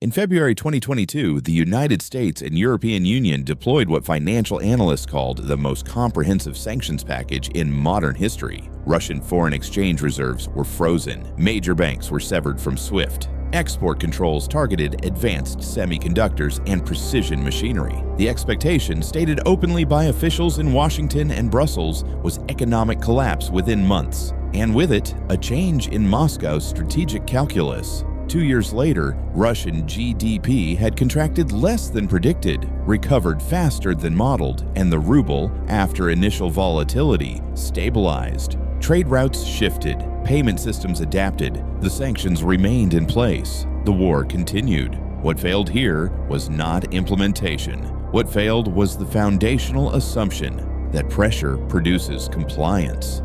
In February 2022, the United States and European Union deployed what financial analysts called the most comprehensive sanctions package in modern history. Russian foreign exchange reserves were frozen. Major banks were severed from SWIFT. Export controls targeted advanced semiconductors and precision machinery. The expectation, stated openly by officials in Washington and Brussels, was economic collapse within months, and with it, a change in Moscow's strategic calculus. 2 years later, Russian GDP had contracted less than predicted, recovered faster than modeled, and the ruble, after initial volatility, stabilized. Trade routes shifted, payment systems adapted, the sanctions remained in place. The war continued. What failed here was not implementation. What failed was the foundational assumption that pressure produces compliance.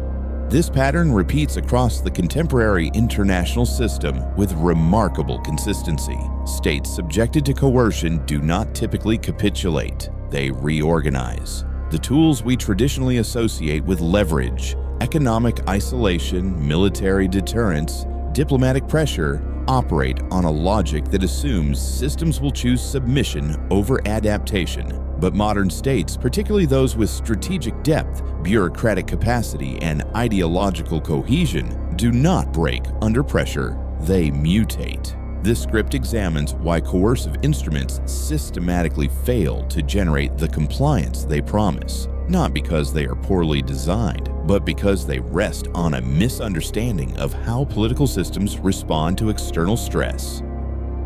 This pattern repeats across the contemporary international system with remarkable consistency. States subjected to coercion do not typically capitulate, they reorganize. The tools we traditionally associate with leverage, economic isolation, military deterrence, diplomatic pressure, operate on a logic that assumes systems will choose submission over adaptation. But modern states, particularly those with strategic depth, bureaucratic capacity, and ideological cohesion, do not break under pressure, they mutate. This script examines why coercive instruments systematically fail to generate the compliance they promise, not because they are poorly designed, but because they rest on a misunderstanding of how political systems respond to external stress.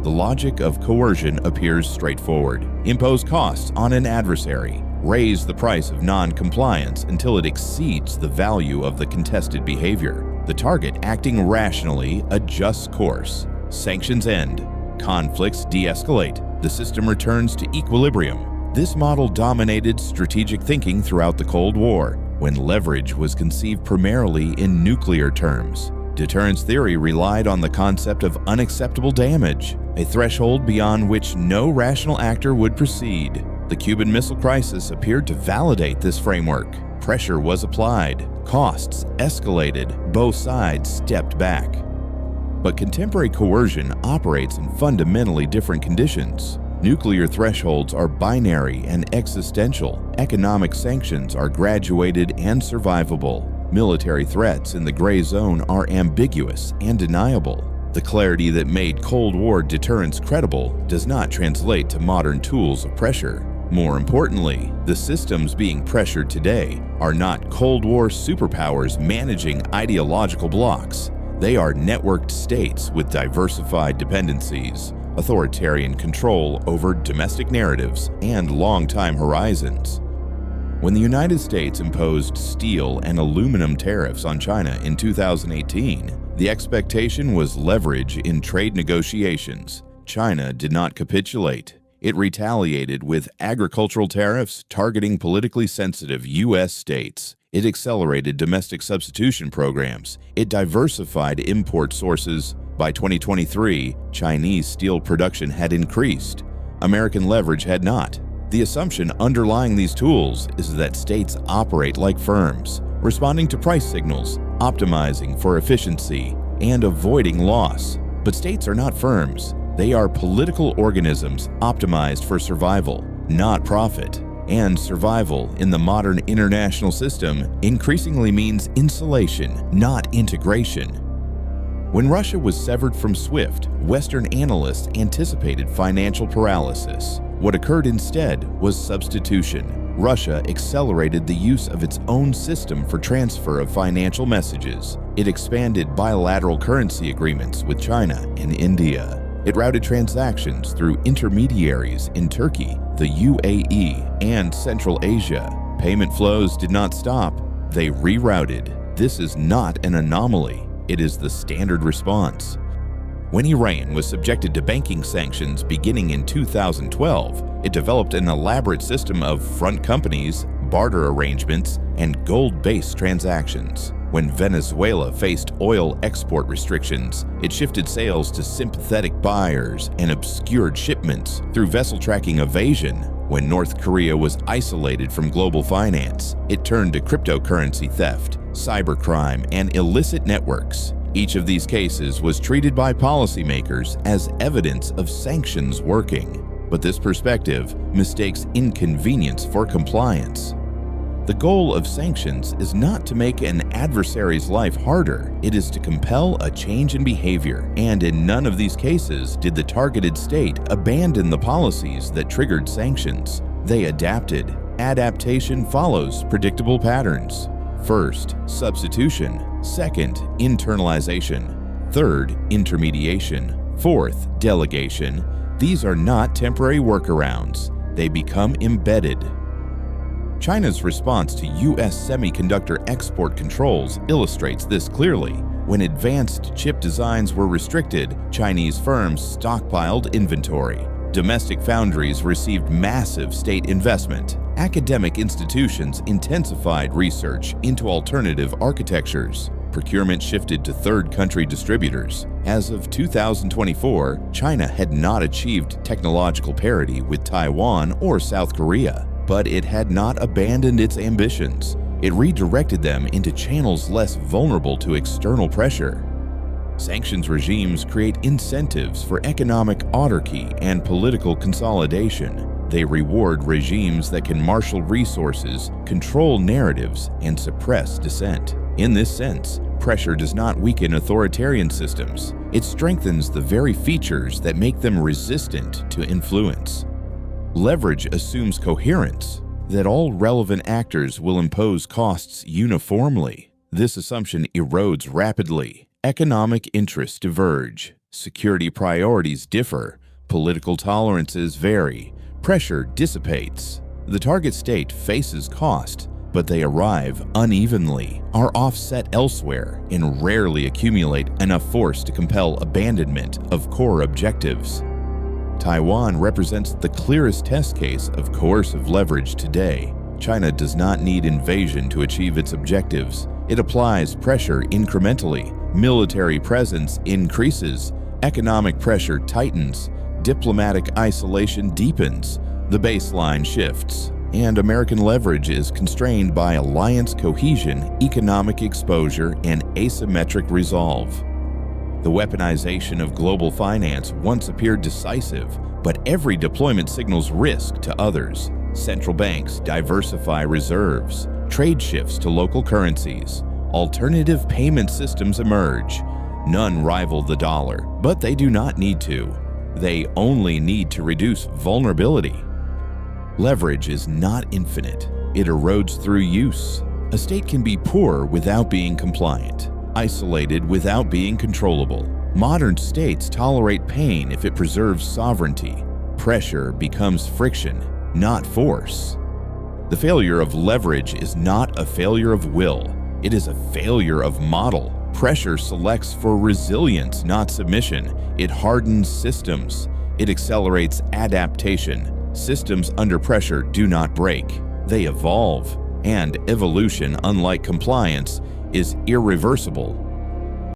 The logic of coercion appears straightforward. Impose costs on an adversary. Raise the price of non-compliance until it exceeds the value of the contested behavior. The target, acting rationally, adjusts course. Sanctions end. Conflicts de-escalate. The system returns to equilibrium. This model dominated strategic thinking throughout the Cold War, when leverage was conceived primarily in nuclear terms. Deterrence theory relied on the concept of unacceptable damage, a threshold beyond which no rational actor would proceed. The Cuban Missile Crisis appeared to validate this framework. Pressure was applied, costs escalated, both sides stepped back. But contemporary coercion operates in fundamentally different conditions. Nuclear thresholds are binary and existential. Economic sanctions are graduated and survivable. Military threats in the gray zone are ambiguous and deniable. The clarity that made Cold War deterrence credible does not translate to modern tools of pressure. More importantly, the systems being pressured today are not Cold War superpowers managing ideological blocks. They are networked states with diversified dependencies, authoritarian control over domestic narratives, and long-time horizons. When the United States imposed steel and aluminum tariffs on China in 2018, the expectation was leverage in trade negotiations. China did not capitulate. It retaliated with agricultural tariffs targeting politically sensitive U.S. states. It accelerated domestic substitution programs. It diversified import sources. By 2023, Chinese steel production had increased. American leverage had not. The assumption underlying these tools is that states operate like firms, responding to price signals, optimizing for efficiency, and avoiding loss. But states are not firms. They are political organisms optimized for survival, not profit. And survival in the modern international system increasingly means insulation, not integration. When Russia was severed from SWIFT, Western analysts anticipated financial paralysis. What occurred instead was substitution. Russia accelerated the use of its own system for transfer of financial messages. It expanded bilateral currency agreements with China and India. It routed transactions through intermediaries in Turkey, the UAE, and Central Asia. Payment flows did not stop, they rerouted. This is not an anomaly, it is the standard response. When Iran was subjected to banking sanctions beginning in 2012, it developed an elaborate system of front companies, barter arrangements, and gold-based transactions. When Venezuela faced oil export restrictions, it shifted sales to sympathetic buyers and obscured shipments through vessel tracking evasion. When North Korea was isolated from global finance, it turned to cryptocurrency theft, cybercrime, and illicit networks. Each of these cases was treated by policymakers as evidence of sanctions working, but this perspective mistakes inconvenience for compliance. The goal of sanctions is not to make an adversary's life harder, it is to compel a change in behavior, and in none of these cases did the targeted state abandon the policies that triggered sanctions. They adapted. Adaptation follows predictable patterns. First, substitution. Second, internalization. Third, intermediation. Fourth, delegation. These are not temporary workarounds. They become embedded. China's response to U.S. semiconductor export controls illustrates this clearly. When advanced chip designs were restricted, Chinese firms stockpiled inventory. Domestic foundries received massive state investment. Academic institutions intensified research into alternative architectures. Procurement shifted to third-country distributors. As of 2024, China had not achieved technological parity with Taiwan or South Korea, but it had not abandoned its ambitions. It redirected them into channels less vulnerable to external pressure. Sanctions regimes create incentives for economic autarky and political consolidation. They reward regimes that can marshal resources, control narratives, and suppress dissent. In this sense, pressure does not weaken authoritarian systems. It strengthens the very features that make them resistant to influence. Leverage assumes coherence, that all relevant actors will impose costs uniformly. This assumption erodes rapidly. Economic interests diverge, security priorities differ, political tolerances vary, pressure dissipates. The target state faces cost, but they arrive unevenly, are offset elsewhere, and rarely accumulate enough force to compel abandonment of core objectives. Taiwan represents the clearest test case of coercive leverage today. China does not need invasion to achieve its objectives. It applies pressure incrementally. Military presence increases. Economic pressure tightens. Diplomatic isolation deepens. The baseline shifts. And American leverage is constrained by alliance cohesion, economic exposure, and asymmetric resolve. The weaponization of global finance once appeared decisive, but every deployment signals risk to others. Central banks diversify reserves, trade shifts to local currencies, alternative payment systems emerge. None rival the dollar, but they do not need to. They only need to reduce vulnerability. Leverage is not infinite. It erodes through use. A state can be poor without being compliant, isolated without being controllable. Modern states tolerate pain if it preserves sovereignty. Pressure becomes friction, not force. The failure of leverage is not a failure of will. It is a failure of model. Pressure selects for resilience, not submission. It hardens systems. It accelerates adaptation. Systems under pressure do not break. They evolve. And evolution, unlike compliance, is irreversible.